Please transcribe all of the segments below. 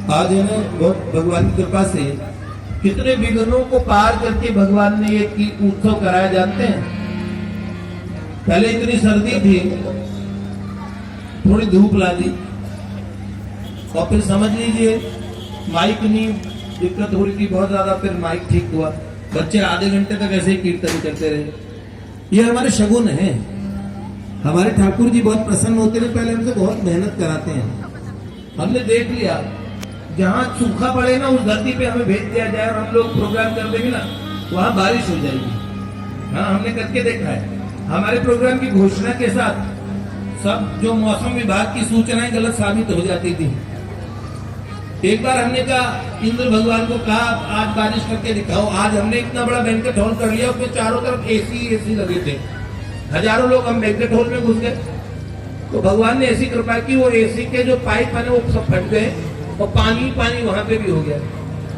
आज है ना बहुत भगवान की कृपा से कितने विघ्नों को पार करके भगवान ने ये उत्सव कराया, जानते हैं। पहले इतनी सर्दी थी, थोड़ी धूप ला दी, और फिर समझ लीजिए माइक नहीं दिक्कत हो रही थी बहुत ज्यादा, फिर माइक ठीक हुआ, बच्चे आधे घंटे तक ऐसे ही कीर्तन करते रहे। ये हमारे शगुन है। हमारे ठाकुर जी बहुत प्रसन्न होते रहे, पहले हमसे बहुत मेहनत कराते हैं। हमने देख लिया जहां सूखा पड़े ना उस धरती पे हमें भेज दिया जाए और हम लोग प्रोग्राम कर देंगे ना, वहां बारिश हो जाएगी। हाँ, हमने करके देखा है। हमारे प्रोग्राम की घोषणा के साथ सब जो मौसम विभाग की सूचनाएं गलत साबित हो जाती थी। एक बार हमने कहा, इंद्र भगवान को कहा आज बारिश करके दिखाओ। आज हमने इतना बड़ा बैंकेट हॉल कर लिया, उसमें चारों तरफ एसी लगे थे, हजारों लोग हम बैंकेट हॉल में घुस गए। तो भगवान ने ऐसी कृपा की, वो एसी के जो पाइप है वो सब फट गए और पानी वहां पे भी हो गया।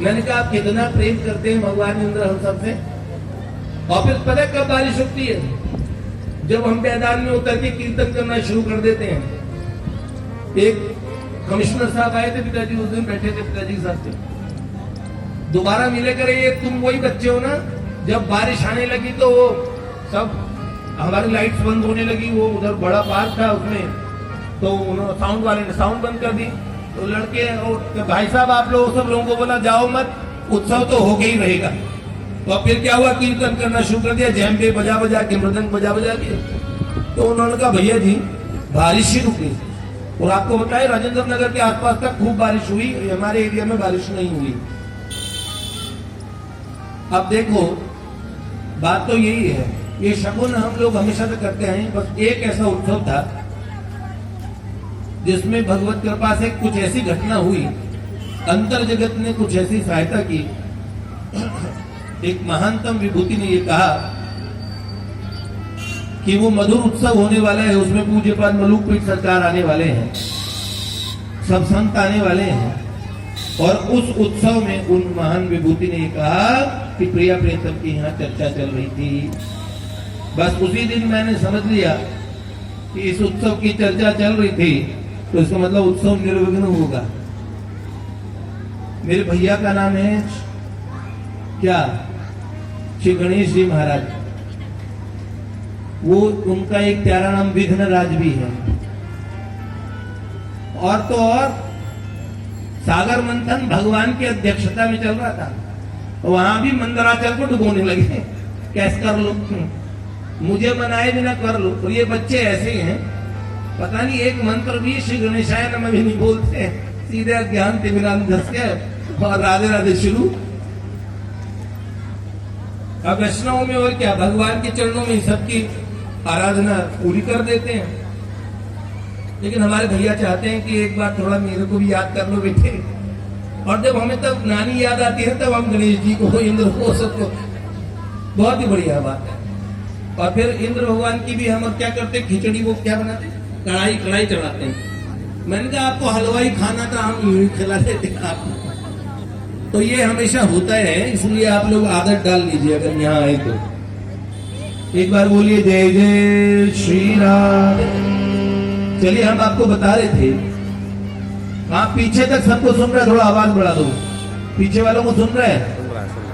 मैंने कहा आप कितना प्रेम करते हैं भगवान इंद्र हम सबसे। और फिर पता है कब बारिश होती है? जब हम मैदान में उतर के कीर्तन करना शुरू कर देते हैं। एक कमिश्नर साहब आए थे, पिताजी उस दिन बैठे थे, पिताजी के साथ दोबारा मिले करे, ये तुम वही बच्चे हो ना, जब बारिश आने लगी तो वो सब हमारी लाइट्स बंद होने लगी, वो उधर बड़ा पार्क था उसमें, तो साउंड वाले ने साउंड बंद कर दी। तो लड़के और भाई साहब आप लोग सब लोगों को बोला जाओ मत, उत्सव तो हो ही रहेगा। तो फिर क्या हुआ, कीर्तन करना शुरू कर दिया, जैम्बे बजा बजा के, मृदंग बजा बजा के। तो उन्होंने कहा भैया जी बारिश ही रुक गई। और आपको बताए राजेंद्र नगर के आसपास तक खूब बारिश हुई, हमारे एरिया में बारिश नहीं हुई। अब देखो बात तो यही है, ये शगुन हम लोग हमेशा से करते हैं। बस एक ऐसा उत्सव था जिसमें भगवत कृपा से कुछ ऐसी घटना हुई, अंतर जगत ने कुछ ऐसी सहायता की। एक महानतम विभूति ने ये कहा कि वो मधुर उत्सव होने वाला है, उसमें पूज्यपाद मलुकपीठ सरकार आने वाले हैं, सब संत आने वाले हैं। और उस उत्सव में उन महान विभूति ने ये कहा कि प्रिया प्रियतम की यहाँ चर्चा चल रही थी। बस उसी दिन मैंने समझ लिया कि इस उत्सव की चर्चा चल रही थी, तो इसका मतलब उत्सव निर्विघ्न होगा। मेरे भैया का नाम है क्या, श्री गणेश जी महाराज। वो उनका एक प्यारा नाम विघ्न राज भी है। और तो और सागर मंथन भगवान की अध्यक्षता में चल रहा था, वहां भी मंदराचल को डुबोने लगे, कैसे कर लो, मुझे मनाए बिना कर लो। और ये बच्चे ऐसे ही हैं, पता नहीं एक मंत्र भी श्री गणेशाय नमः भी नहीं बोलते, सीधे अज्ञान तिमिरान धस के और राधे राधे शुरू। अब वैष्णव में और क्या, भगवान के चरणों में सबकी आराधना पूरी कर देते हैं। लेकिन हमारे भैया चाहते हैं कि एक बार थोड़ा मेरे को भी याद कर लो बेटे। और जब हमें तब नानी याद आती है तब हम गणेश जी को, इंद्र को, सबको, बहुत ही बढ़िया बात है। और फिर इंद्र भगवान की भी हम क्या करते, खिचड़ी वो क्या बनाते, कढ़ाई चढ़ाते हैं। मैंने कहा आपको हलवाई खाना था, हम यूं खिला देते हैं आपको। तो ये हमेशा होता है, इसलिए आप लोग आदत डाल लीजिए अगर यहाँ आए तो। एक बार बोलिए जय जय श्री राम। चलिए हम आपको बता रहे थे, आप पीछे तक सबको सुन रहे हैं, थोड़ा आवाज बढ़ा दो, पीछे वालों को सुन रहे हैं,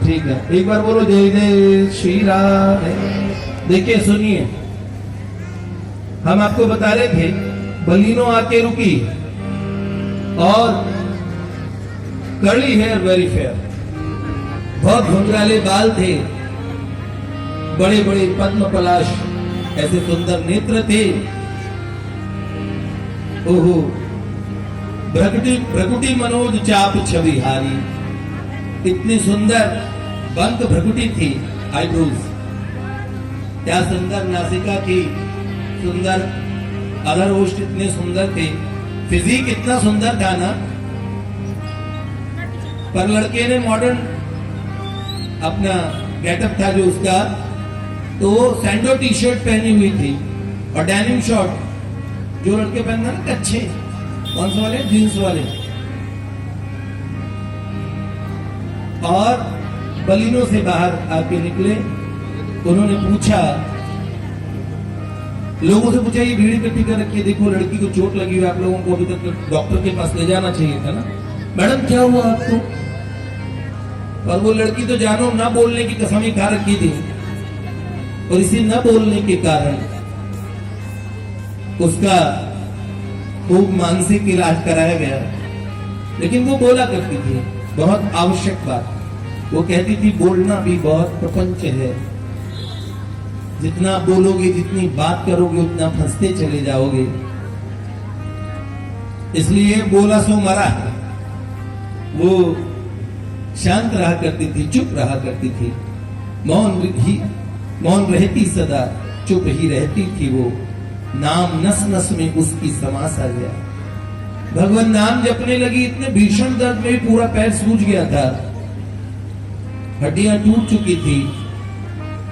ठीक है। एक बार बोलो जय जय श्री राम। देखिए सुनिए, हम आपको बता रहे थे बलिनो आके रुकी और कर्ली हेयर वेरी फेयर, बहुत घुंघराले बाल थे, बड़े बड़े पद्म पलाश ऐसे सुंदर नेत्र थे। ओहो, भ्रकुटी मनोज चाप छविहारी, इतनी सुंदर बंद भ्रकुटी थी, आईब्रोज, क्या सुंदर नासिका थी, सुंदर अधर ओष्ठ इतने सुंदर थे, फिजिक इतना सुंदर था ना। पर लड़के ने मॉडर्न अपना गेटअप था जो उसका, तो वो सैंडो टी शर्ट पहनी हुई थी और डेनिम शॉर्ट जो लड़के पहनते ना कच्छे, कौन से वाले, जींस वाले। और बलिनो से बाहर आके निकले, उन्होंने पूछा, लोगों से पूछा ये भीड़ इकट्ठी कर रखी है, देखो लड़की को चोट लगी हुई, आप लोगों को अभी तक डॉक्टर के पास ले जाना चाहिए था ना। मैडम क्या हुआ आपको? और वो लड़की तो जानो ना बोलने की कसम ही खा रखी थी, और इसी न बोलने के कारण उसका खूब मानसिक इलाज कराया गया। लेकिन वो बोला करती थी बहुत आवश्यक बात, वो कहती थी बोलना भी बहुत प्रपंच है, जितना बोलोगे जितनी बात करोगे उतना फंसते चले जाओगे, इसलिए बोला सो मरा। वो शांत रहा करती थी, चुप रहा करती थी, मौन रहती सदा, चुप ही रहती थी वो। नाम नस नस में उसकी समा सा गया। भगवान नाम जपने लगी, इतने भीषण दर्द में पूरा पैर सूज गया था, हड्डियां टूट चुकी थी।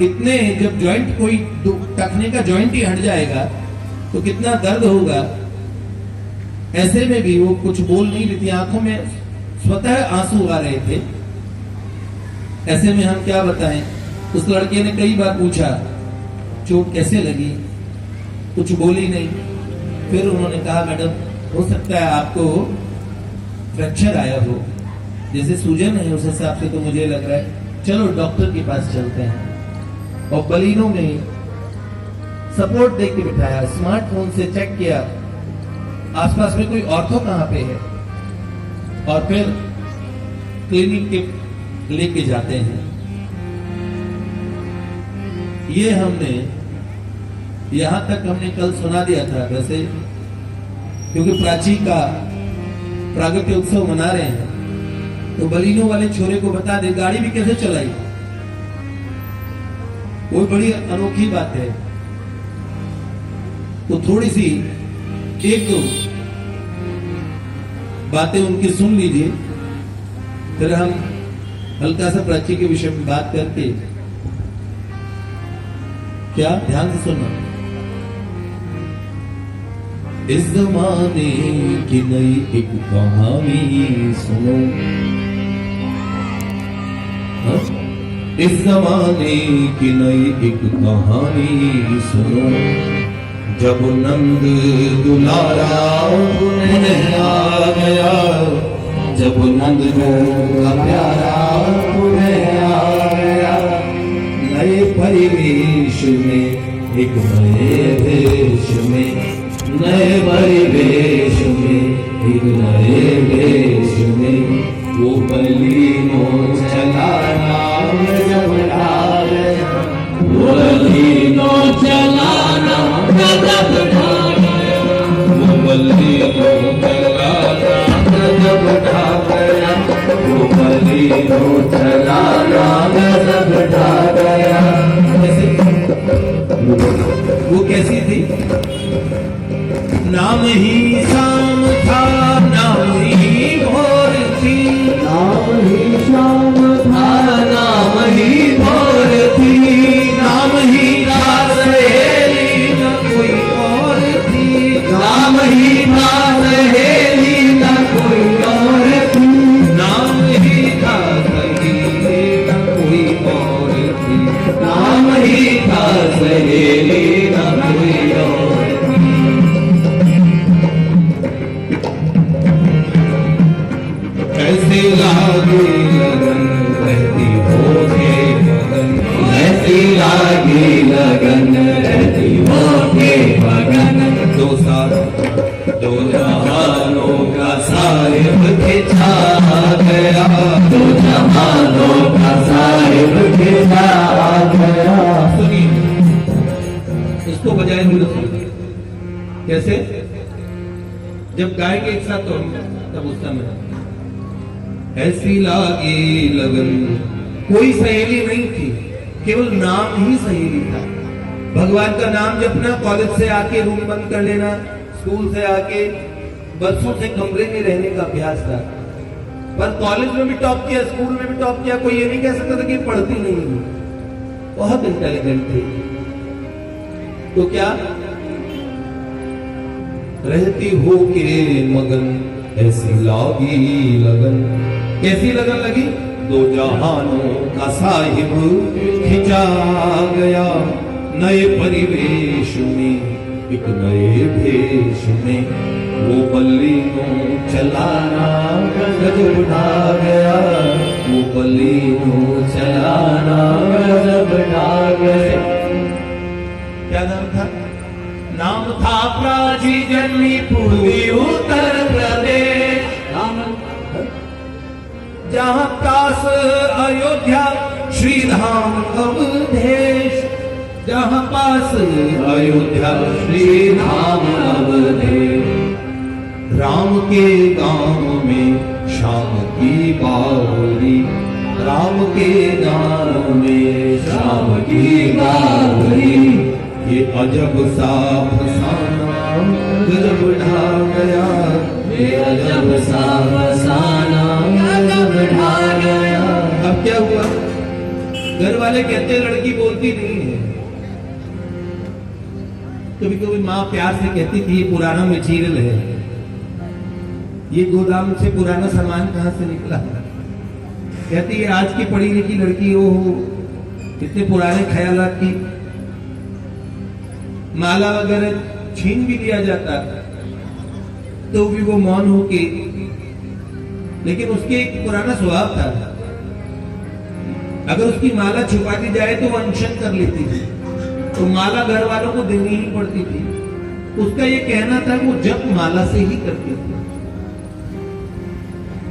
इतने जब जॉइंट कोई टखने का जॉइंट ही हट जाएगा तो कितना दर्द होगा। ऐसे में भी वो कुछ बोल नहीं रही थी, आंखों में स्वतः आंसू आ रहे थे। ऐसे में हम क्या बताएं, उस लड़के ने कई बार पूछा चोट कैसे लगी, कुछ बोली नहीं। फिर उन्होंने कहा मैडम हो सकता है आपको फ्रैक्चर आया हो, जैसे सूजन है उस हिसाब से तो मुझे लग रहा है, चलो डॉक्टर के पास चलते हैं। और बलिनो में सपोर्ट देख के बिठाया, स्मार्टफोन से चेक किया आसपास में कोई ऑर्थो कहां पे है, और फिर क्लिनिक के लेके जाते हैं। ये हमने यहां तक हमने कल सुना दिया था, वैसे क्योंकि प्राची का प्रागट्य उत्सव मना रहे हैं तो बलिनो वाले छोरे को बता दे गाड़ी भी कैसे चलाई, वो बड़ी अनोखी बात है। तो थोड़ी सी एक दो बातें उनकी सुन लीजिए, फिर हम हल्का सा प्राची के विषय में बात करके, क्या ध्यान से सुनना। इस जमाने की नई एक कहानी सुनो, इस जमाने की नई एक कहानी सुनो, जब नंद दुलारा उन्हें आ गया, जब नंद का प्यारा उन्हें आ गया, नए परिवेश में एक नए देश में, नए परिवेश में एक नए देश में, वो बलिनो चला नाम जब ढाल, वो बलिनो चला नाम जब ढाल, वो बलिनो चला नाम जब ढाल, वो बलिनो चला नाम जब ढाल। वो कैसी थी? नाम ही शाम था, नाम ही भोर थी, नाम ही शाम था, नाम ही भोर थी, नाम ही रात सहेली न कोई और थी, नाम ही रात सहेली न कोई और थी, नाम ही रात सहेली न कोई और थी, नाम ही रात सहेली न कोई और। ऐसी लागी लगन रहती होके मगन, ऐसी लागी लगन रहती होके मगन, दो साथ दो जहानों का साहिब खिंचा गया, दो जहानों का साहिब खिंचा गया। सुनिए इसको बजाय कैसे, जब गाएंगे एक साथ तो तब उस समय ऐसी लागी लगन, कोई सहेली नहीं थी, केवल नाम ही सहेली था। भगवान का नाम जपना, कॉलेज से आके रूम बंद कर लेना, स्कूल से आके बरसों से कमरे में रहने का अभ्यास था। पर कॉलेज में भी टॉप किया, स्कूल में भी टॉप किया, कोई ये नहीं कह सकता था कि पढ़ती नहीं है, बहुत इंटेलिजेंट थे। तो क्या रहती हो के मगन, ऐसी लागी लगन, कैसी लगन लगी? दो जहानों का साहिब खिंचा गया, नए परिवेश में एक नए भेष में, वो बलिनो चलाना गजब ढा गया, वो पलीनू चलाना गजब ढा गया। क्या नाम था? नाम था प्राची जन्मी पूर्वी उत्तर प्रदेश, जहां काश अयोध्या श्री धाम अवधेश, जहां पास अयोध्या श्री धाम अवधेश। राम के गांव में शाम की बावली, राम के गांव में शाम की बावली, ये अजब सा फसाना गजब ढा गया, ये अजब सा फसाना गजब ढा गया। अब क्या हुआ? घर वाले कहते लड़की बोलती नहीं है। कभी कभी माँ प्यार से कहती थी ये पुराना मटीरियल है, ये गोदाम से पुराना सामान कहां से निकला। कहती है आज की पढ़ी लिखी लड़की हो, इतने पुराने ख्यालात की। माला वगैरह छीन भी दिया जाता तो भी वो मौन होके, लेकिन उसके एक पुराना स्वभाव था, अगर उसकी माला छुपा दी जाए तो वो अनशन कर लेती थी, तो माला घर वालों को देनी ही पड़ती थी। उसका ये कहना था वो जप माला से ही करती थी,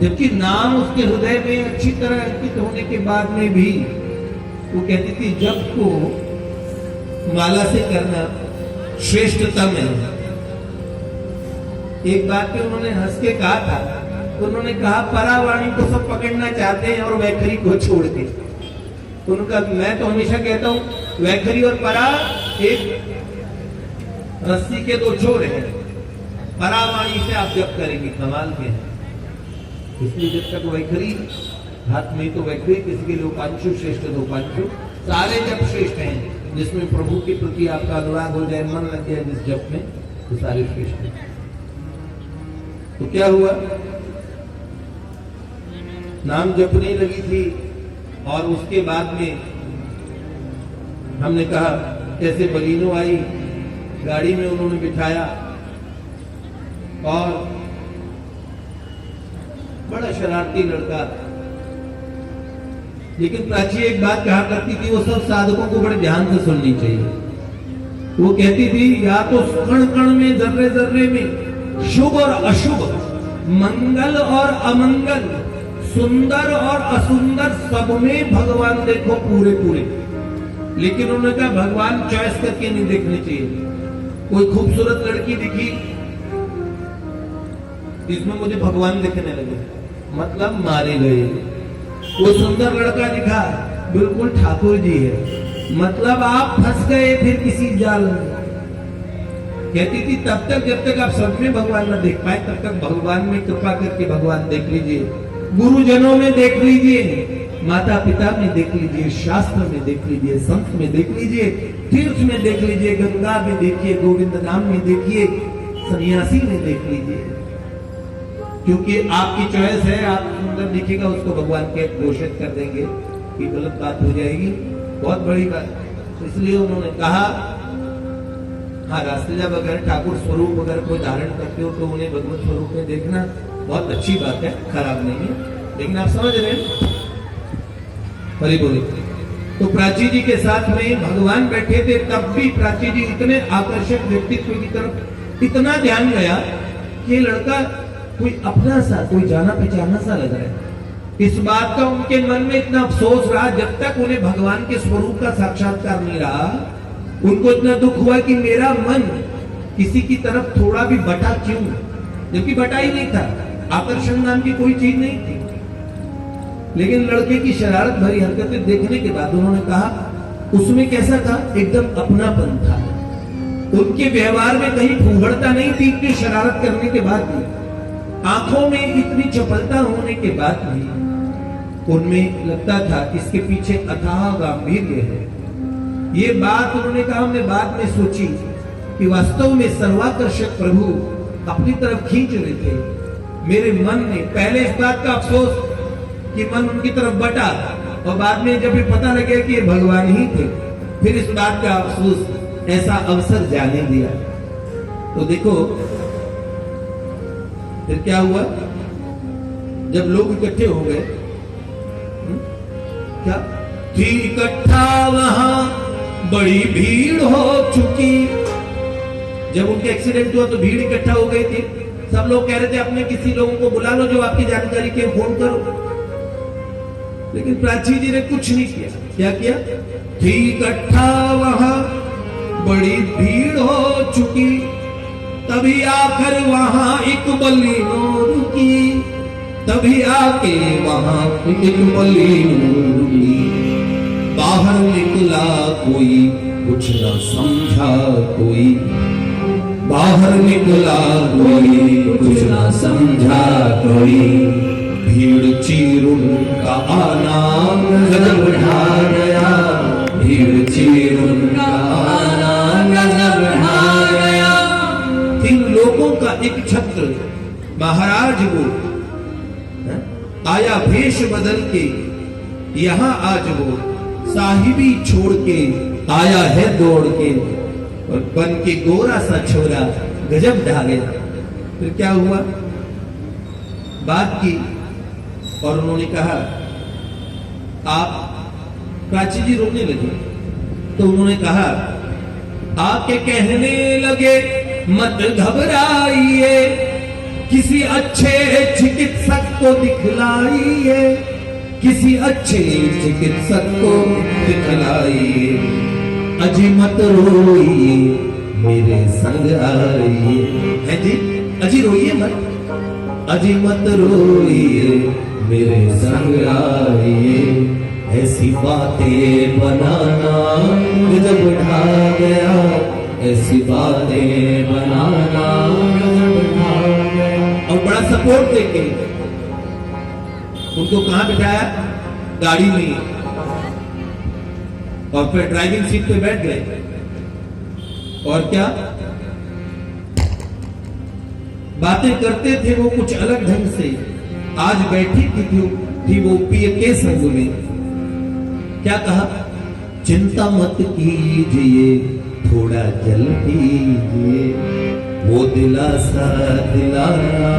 जबकि नाम उसके हृदय में अच्छी तरह अंकित होने के बाद में भी वो कहती थी जप को माला से करना श्रेष्ठतम है। एक बात पे उन्होंने हंस के कहा था, उन्होंने कहा परावाणी को सब पकड़ना चाहते हैं और वैखरी को छोड़ के। उनका मैं तो हमेशा कहता हूं वैखरी और परा एक रस्सी के दो छोर हैं, परावाणी से आप जप करेंगे कमाल के हैं। इसलिए जब तक वैखरी हाथ में तो वैखरी, किसी के लोकांशु श्रेष्ठ लोकांशु, सारे जप श्रेष्ठ हैं। जिसमें प्रभु के प्रति आपका अनुराग हो जाए, मन लग जाए जिस जप में, तो सारे श्रेष्ठ हैं। तो क्या हुआ? नाम जपने लगी थी और उसके बाद में हमने कहा कैसे बलीनो आई, गाड़ी में उन्होंने बिठाया और बड़ा शरारती लड़का। लेकिन प्राची एक बात कहा करती थी, वो सब साधकों को बड़े ध्यान से सुननी चाहिए। वो कहती थी या तो कण कण में, जर्रे जर्रे में शुभ और अशुभ, मंगल और अमंगल, सुंदर और असुंदर, सब में भगवान देखो पूरे पूरे। लेकिन उन्होंने कहा भगवान चॉइस करके नहीं देखने चाहिए। कोई खूबसूरत लड़की दिखी, इसमें मुझे भगवान दिखने लगे, मतलब मारे गए। वो सुंदर लड़का दिखा, बिल्कुल ठाकुर जी है, मतलब आप फंस गए फिर किसी जाल में। कहती थी तब तक जब तक आप सब में भगवान न देख पाए तब तक भगवान में कृपा करके भगवान देख लीजिए, गुरुजनों में देख लीजिए, माता पिता में देख लीजिए, शास्त्र में देख लीजिए, संत में देख लीजिए, तीर्थ में देख लीजिए, गंगा में देखिए, गोविंद नाम में देखिए, सन्यासी में देख लीजिए। क्योंकि आपकी चॉइस है, आप सुंदर दिखेगा उसको भगवान के घोषित कर देंगे कि गलत बात हो जाएगी, बहुत बड़ी बात। इसलिए उन्होंने कहा हाँ रास्ते जब अगर ठाकुर स्वरूप अगर कोई धारण करते हो तो उन्हें भगवत स्वरूप में देखना बहुत अच्छी बात है, खराब नहीं है, लेकिन आप समझ रहे हैं। हरि बोले। तो प्राची जी के साथ में भगवान बैठे थे, तब भी प्राची जी इतने आकर्षक व्यक्तित्व की तरफ इतना ध्यान गया कि लड़का कोई अपना सा, कोई जाना पहचाना सा लग रहा है। इस बात का उनके मन में इतना अफसोस रहा, जब तक उन्हें भगवान के स्वरूप का साक्षात्कार नहीं रहा, उनको इतना दुख हुआ कि मेरा मन किसी की तरफ थोड़ा भी बटा क्यों, जबकि बटा ही नहीं था, आकर्षण नाम की कोई चीज नहीं थी। लेकिन लड़के की शरारत भरी हरकतें देखने के बाद उन्होंने कहा उसमें कैसा था, एकदम अपनापन था, उनके व्यवहार में कहीं फूहड़ता नहीं थी, इतनी शरारत करने के बाद भी, आंखों में इतनी चपलता होने के बाद भी उनमें लगता था कि इसके पीछे अथाह गांभीर्य है। ये बात उन्होंने कहा, हमने बाद में सोची कि वास्तव में सर्वाकर्षक प्रभु अपनी तरफ खींच रहे थे। मेरे मन में पहले इस बात का अफसोस कि मन उनकी तरफ बटा, और बाद में जब ये पता लगे कि ये भगवान ही थे, फिर इस बात का अफसोस, ऐसा अवसर जाने दिया। तो देखो फिर क्या हुआ, जब लोग इकट्ठे हो गए, क्या थी इकट्ठा वहां बड़ी भीड़ हो चुकी। जब उनका एक्सीडेंट हुआ तो भीड़ इकट्ठा हो गई थी। सब लोग कह रहे थे अपने किसी लोगों को बुला लो जो आपकी जानकारी के, फोन करो। लेकिन प्राची जी ने कुछ नहीं किया। क्या किया? थी इकट्ठा वहां बड़ी भीड़ हो चुकी, तभी आकर वहां एक बलिनो रुकी, तभी आके वहां एक बलिनो रुकी। बाहर निकला कोई कुछ न समझा कोई, बाहर निकला कोई कुछ न समझा कोई। भीड़ चीर उनका आना गजब ढा गया, भीड़ चीर उनका आना गजब ढा गया। 3 लोगों का एक छत्र महाराज वो आया भेष बदल के, यहां आज वो साहिबी छोड़ के आया है दौड़ के, और बन के गोरा सा छोरा गजब ढा गया। फिर क्या हुआ? बात की और उन्होंने कहा आप, प्राची जी रोने लगे तो उन्होंने कहा आके कहने लगे मत घबराइए, किसी अच्छे चिकित्सक को दिखलाइए, किसी अच्छे चिकित्सक को दिखलाइए। अजी मत रोइए मेरे संग आइए, है जी, अजी रोइए मत, अजी मत रोइए मेरे संग आइए। ऐसी बातें बनाना गजब ढा गया, ऐसी बातें बनाना गजब ढा गया। और बड़ा सपोर्ट देके उनको कहां बिठाया? गाड़ी में, और फिर ड्राइविंग सीट पे बैठ गए। और क्या बातें करते थे वो कुछ अलग ढंग से। आज बैठी थी वो पिए के संग में। क्या कहा? चिंता मत कीजिए थोड़ा जल पीजिए, वो दिलासा दिलाना।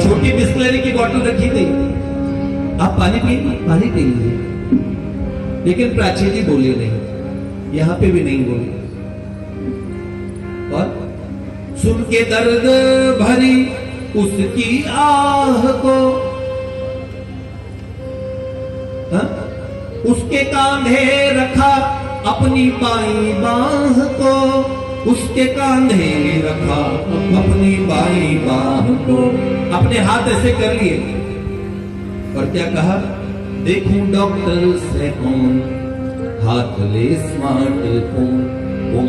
छोटी बिस्लरी की बोतल रखी थी, आप पानी पी लीजिए। लेकिन प्राची जी बोले नहीं, यहां पे भी नहीं बोले। और सुन के दर्द भरी उसकी आह को, उसके कांधे रखा अपनी बाई बाह को, उसके कांधे रखा अपनी बाई बाह को। अपने हाथ ऐसे कर लिए और क्या कहा? देखूं डॉक्टर से कौन हाथ ले स्मार्टफोन,